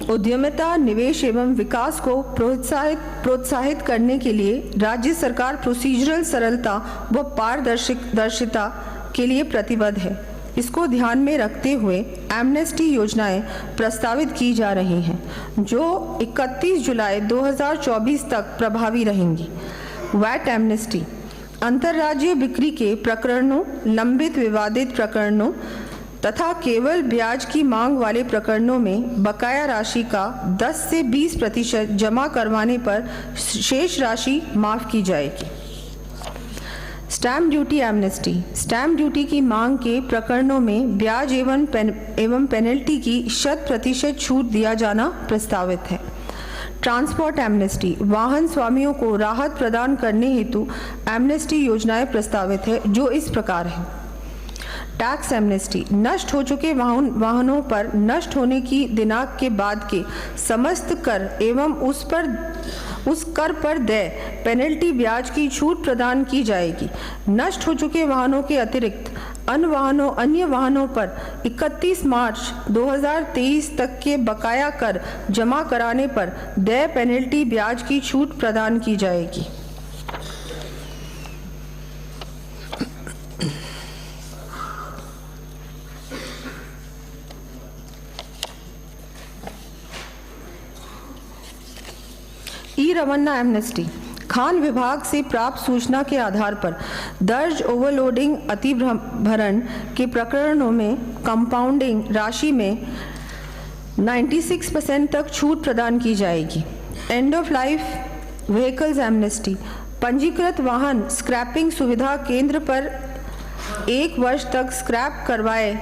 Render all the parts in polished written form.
उद्यमिता, निवेश एवं विकास को प्रोत्साहित करने के लिए राज्य सरकार प्रोसीजरल सरलता व पारदर्शिता के लिए प्रतिबद्ध है। इसको ध्यान में रखते हुए एमनेस्टी योजनाएं प्रस्तावित की जा रही हैं, जो 31 जुलाई 2024 तक प्रभावी रहेंगी। वैट एमनेस्टी, अंतर्राज्यीय बिक्री के प्रकरणों, लंबित विवादित प्रकरणों तथा केवल ब्याज की मांग वाले प्रकरणों में बकाया राशि का 10 से 20% जमा करवाने पर शेष राशि माफ की जाएगी। Stamp duty amnesty, stamp duty की मांग के प्रकरणों में ब्याज एवं पेनल्टी की 100% छूट दिया जाना प्रस्तावित है। ट्रांसपोर्ट एमनेस्टी, वाहन स्वामियों को राहत प्रदान करने हेतु एमनेस्टी योजनाएं प्रस्तावित है, जो इस प्रकार है। टैक्स एमनेस्टी, नष्ट हो चुके वाहनों पर नष्ट होने की दिनांक के बाद के समस्त कर एवं उस कर पर देय पेनल्टी ब्याज की छूट प्रदान की जाएगी। नष्ट हो चुके वाहनों के अतिरिक्त अन्य वाहनों पर 31 मार्च 2023 तक के बकाया कर जमा कराने पर देय पेनल्टी ब्याज की छूट प्रदान की जाएगी। ई रवाना एमनेस्टी, खान विभाग से प्राप्त सूचना के आधार पर दर्ज ओवरलोडिंग अतिभरण के प्रकरणों में कंपाउंडिंग राशि में 96% तक छूट प्रदान की जाएगी। End of life vehicles amnesty, पंजीकृत वाहन स्क्रैपिंग सुविधा केंद्र पर 1 वर्ष तक स्क्रैप करवाए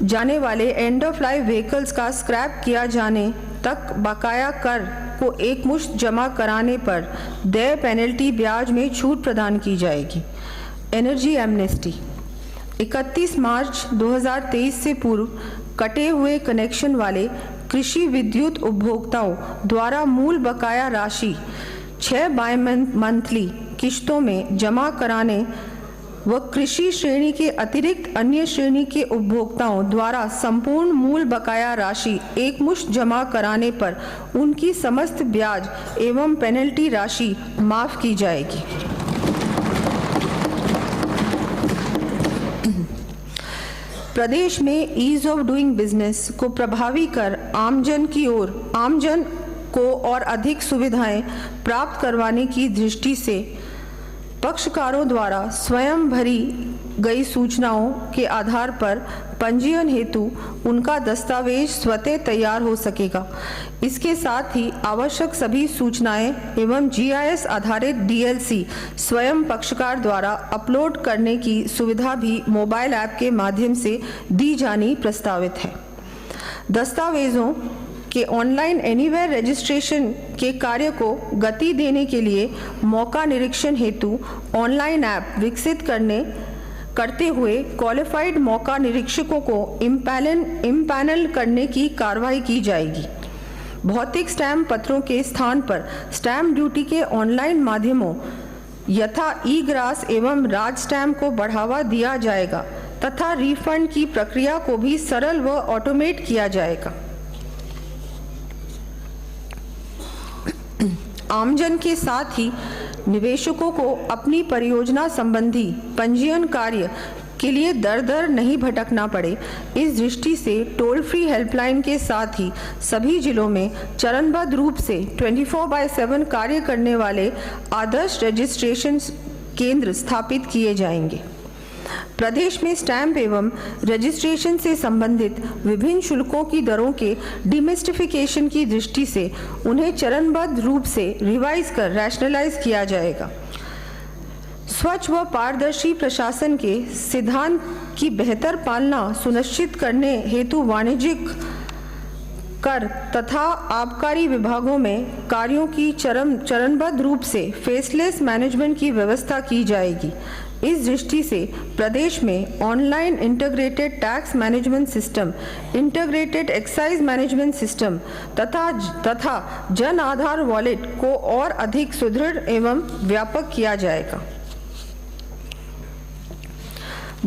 जाने वाले एंड ऑफ लाइफ व्हीकल्स का स्क्रैप किया जाने तक बकाया कर को एकमुश्त जमा कराने पर देय पेनल्टी ब्याज में छूट प्रदान की जाएगी। एनर्जी एमनेस्टी, 31 मार्च 2023 से पूर्व कटे हुए कनेक्शन वाले कृषि विद्युत उपभोक्ताओं द्वारा मूल बकाया राशि 6 बाय-मंथली किश्तों में जमा कराने व कृषि श्रेणी के अतिरिक्त अन्य श्रेणी के उपभोक्ताओं द्वारा संपूर्ण मूल बकाया राशि एकमुश्त जमा कराने पर उनकी समस्त ब्याज एवं पेनल्टी राशि माफ की जाएगी। प्रदेश में ईज ऑफ डूइंग बिजनेस को प्रभावी कर आमजन को और अधिक सुविधाएं प्राप्त करवाने की दृष्टि से पक्षकारों द्वारा स्वयं भरी गई सूचनाओं के आधार पर पंजीयन हेतु उनका दस्तावेज स्वतः तैयार हो सकेगा। इसके साथ ही आवश्यक सभी सूचनाएं एवं GIS आधारित DLC स्वयं पक्षकार द्वारा अपलोड करने की सुविधा भी मोबाइल ऐप के माध्यम से दी जानी प्रस्तावित है। दस्तावेजों के ऑनलाइन एनीवेयर रजिस्ट्रेशन के कार्य को गति देने के लिए मौका निरीक्षण हेतु ऑनलाइन ऐप विकसित करते हुए क्वालिफाइड मौका निरीक्षकों को इम्पैनल करने की कार्रवाई की जाएगी। भौतिक स्टैम्प पत्रों के स्थान पर स्टैम्प ड्यूटी के ऑनलाइन माध्यमों यथा ई-ग्रास एवं राज स्टैम्प को बढ़ावा दिया जाएगा तथा रिफंड की प्रक्रिया को भी सरल व ऑटोमेट किया जाएगा। आमजन के साथ ही निवेशकों को अपनी परियोजना संबंधी पंजीयन कार्य के लिए दर दर नहीं भटकना पड़े, इस दृष्टि से टोल फ्री हेल्पलाइन के साथ ही सभी जिलों में चरणबद्ध रूप से 24/7 कार्य करने वाले आदर्श रजिस्ट्रेशन केंद्र स्थापित किए जाएंगे। प्रदेश में स्टैंप एवं रजिस्ट्रेशन से संबंधित विभिन्न शुल्कों की दरों के डिमिस्टिफिकेशन की दृष्टि से उन्हें चरणबद्ध रूप से रिवाइज कर रैशनलाइज किया जाएगा। स्वच्छ व पारदर्शी प्रशासन के सिद्धांत की बेहतर पालना सुनिश्चित करने हेतु वाणिज्यिक कर तथा आबकारी विभागों में कार्यों की चरणबद्ध रूप से फेसलेस मैनेजमेंट की व्यवस्था की जाएगी। इस दृष्टि से प्रदेश में online integrated tax management system, integrated excise management system तथा जन आधार वॉलेट को और अधिक सुदृढ़ एवं व्यापक किया जाएगा।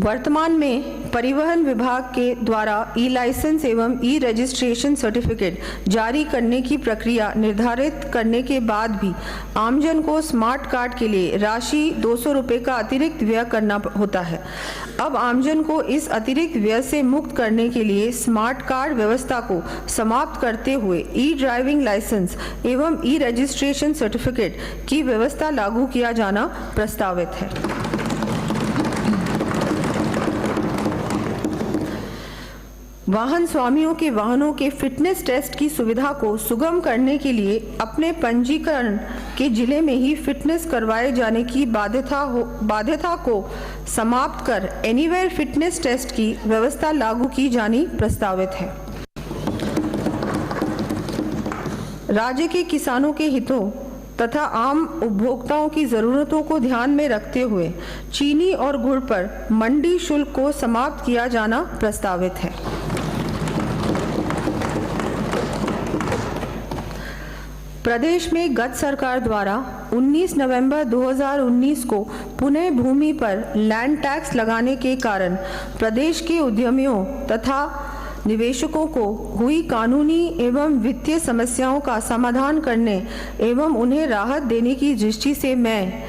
वर्तमान में परिवहन विभाग के द्वारा ई लाइसेंस एवं ई रजिस्ट्रेशन सर्टिफिकेट जारी करने की प्रक्रिया निर्धारित करने के बाद भी आमजन को स्मार्ट कार्ड के लिए राशि 200 रुपये का अतिरिक्त व्यय करना होता है। अब आमजन को इस अतिरिक्त व्यय से मुक्त करने के लिए स्मार्ट कार्ड व्यवस्था को समाप्त करते हुए ई ड्राइविंग लाइसेंस एवं ई रजिस्ट्रेशन सर्टिफिकेट की व्यवस्था लागू किया जाना प्रस्तावित है। वाहन स्वामियों के वाहनों के फिटनेस टेस्ट की सुविधा को सुगम करने के लिए अपने पंजीकरण के जिले में ही फिटनेस करवाए जाने की बाध्यता को समाप्त कर एनीवेयर फिटनेस टेस्ट की व्यवस्था लागू की जानी प्रस्तावित है। राज्य के किसानों के हितों तथा आम उपभोक्ताओं की ज़रूरतों को ध्यान में रखते हुए चीनी और गुड़ पर मंडी शुल्क को समाप्त किया जाना प्रस्तावित है। प्रदेश में गत सरकार द्वारा 19 नवंबर 2019 को पुनः भूमि पर लैंड टैक्स लगाने के कारण प्रदेश के उद्यमियों तथा निवेशकों को हुई कानूनी एवं वित्तीय समस्याओं का समाधान करने एवं उन्हें राहत देने की दृष्टि से मैं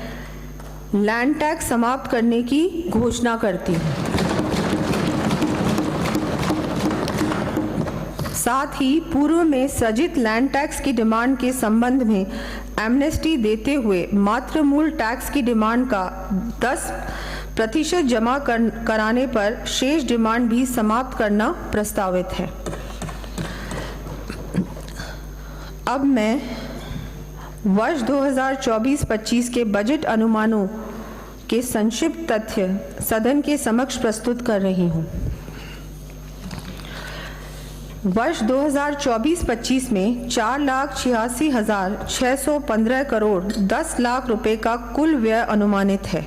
लैंड टैक्स समाप्त करने की घोषणा करती हूँ। साथ ही पूर्व में सृजित लैंड टैक्स की डिमांड के संबंध में एमनेस्टी देते हुए मात्र मूल टैक्स की डिमांड का 10% जमा कराने पर शेष डिमांड भी समाप्त करना प्रस्तावित है। अब मैं वर्ष 2024-25 के बजट अनुमानों के संक्षिप्त तथ्य सदन के समक्ष प्रस्तुत कर रही हूँ। वर्ष 2024-25 में 4,86,615 करोड़ 10 लाख रुपए का कुल व्यय अनुमानित है।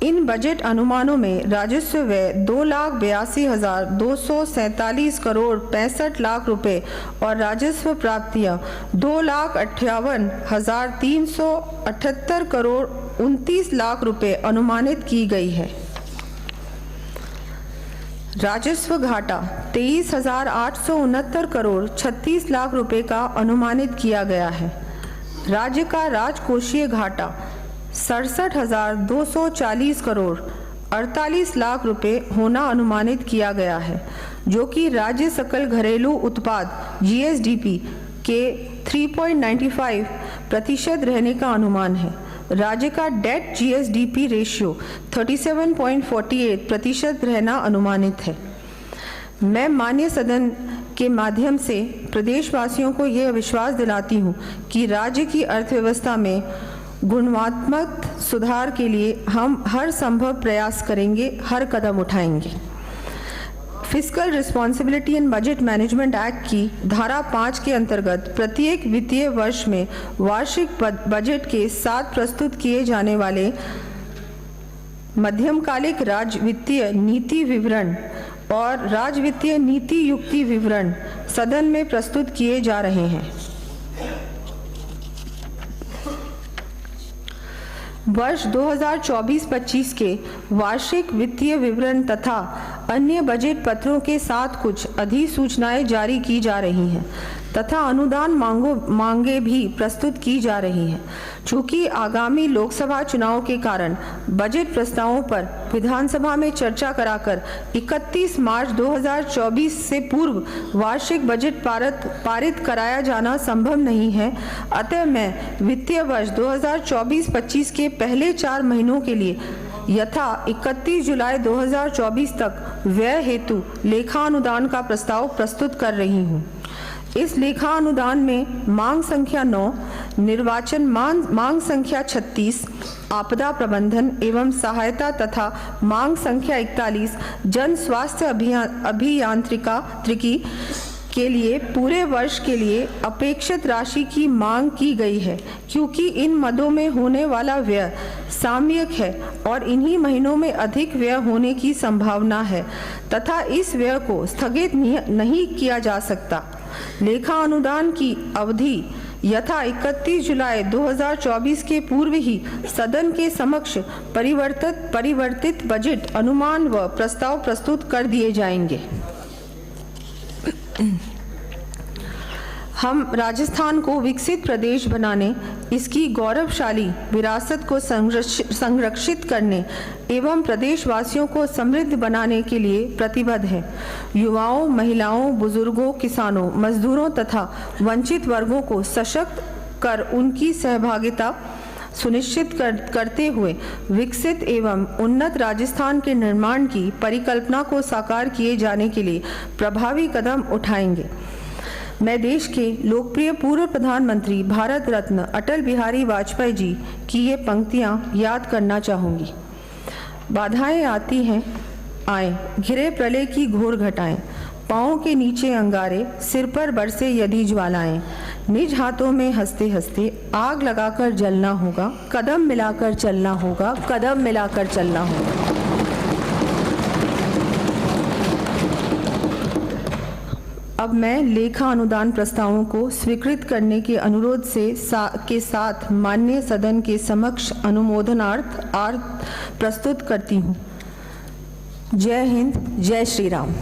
इन बजट अनुमानों में राजस्व व्यय 2,82,247 करोड़ 65 लाख रुपए और राजस्व प्राप्तियां 2,58,378 करोड़ 29 लाख रुपए अनुमानित की गई है। राजस्व घाटा 23,869 करोड़ 36 लाख रुपए का अनुमानित किया गया है। राज्य का राजकोषीय घाटा 67,240 करोड़ 48 लाख रुपए होना अनुमानित किया गया है, जो कि राज्य सकल घरेलू उत्पाद GSDP के 3.95% रहने का अनुमान है। राज्य का डेट GSDP रेशियो 37.48% रहना अनुमानित है। मैं माननीय सदन के माध्यम से प्रदेशवासियों को यह विश्वास दिलाती हूँ कि राज्य की अर्थव्यवस्था में गुणात्मक सुधार के लिए हम हर संभव प्रयास करेंगे, हर कदम उठाएंगे। Fiscal responsibility and budget management act की धारा 5 के अंतर्गत प्रत्येक वित्तीय वर्ष में वार्षिक बजट के साथ प्रस्तुत किए जाने वाले मध्यमकालिक राज्य वित्तीय नीति विवरण और राज्य वित्तीय नीति युक्ति विवरण सदन में प्रस्तुत किए जा रहे हैं। वर्ष 2024-25 के वार्षिक वित्तीय विवरण तथा अन्य बजट पत्रों के साथ कुछ अधिसूचनाएं जारी की जा रही हैं तथा अनुदान मांगे भी प्रस्तुत की जा रही हैं। चूंकि आगामी लोकसभा चुनाव के कारण बजट प्रस्तावों पर विधानसभा में चर्चा कराकर 31 मार्च 2024 से पूर्व वार्षिक बजट पारित कराया जाना संभव नहीं है। अतः मैं वित्तीय वर्ष 2024-25 के पहले 4 महीनों के लिए यथा 31 जुलाई 2024 तक व्यय हेतु लेखा अनुदान का प्रस्ताव प्रस्तुत कर रही हूँ। इस लेखा अनुदान में मांग संख्या 9, निर्वाचन मांग संख्या 36, आपदा प्रबंधन एवं सहायता तथा मांग संख्या 41, जन स्वास्थ्य अभियांत्रिकी के लिए पूरे वर्ष के लिए अपेक्षित राशि की मांग की गई है, क्योंकि इन मदों में होने वाला व्यय सामयिक है और इन्हीं महीनों में अधिक व्यय होने की संभावना है तथा इस व्यय को स्थगित नहीं किया जा सकता। लेखा अनुदान की अवधि यथा 31 जुलाई 2024 के पूर्व ही सदन के समक्ष परिवर्तित बजट अनुमान व प्रस्ताव प्रस्तुत कर दिए जाएंगे। हम राजस्थान को विकसित प्रदेश बनाने, इसकी गौरवशाली विरासत को संरक्षित करने एवं प्रदेशवासियों को समृद्ध बनाने के लिए प्रतिबद्ध हैं। युवाओं, महिलाओं, बुजुर्गों, किसानों, मजदूरों तथा वंचित वर्गों को सशक्त कर उनकी सहभागिता सुनिश्चित करते हुए विकसित एवं उन्नत राजस्थान के निर्माण की परिकल्पना को साकार किए जाने के लिए प्रभावी कदम उठाएंगे। मैं देश के लोकप्रिय पूर्व प्रधानमंत्री भारत रत्न अटल बिहारी वाजपेयी जी की ये पंक्तियां याद करना चाहूँगी। बाधाएं आती हैं आए, घिरे प्रलय की घोर घटाएं, पाँव के नीचे अंगारे, सिर पर बरसे यदि ज्वालाएं, निज हाथों में हंसते हंसते आग लगाकर जलना होगा, कदम मिलाकर चलना होगा, कदम मिलाकर चलना होगा। अब मैं लेखा अनुदान प्रस्तावों को स्वीकृत करने के अनुरोध के साथ माननीय सदन के समक्ष अनुमोदनार्थ प्रस्तुत करती हूँ। जय हिंद, जय श्री राम।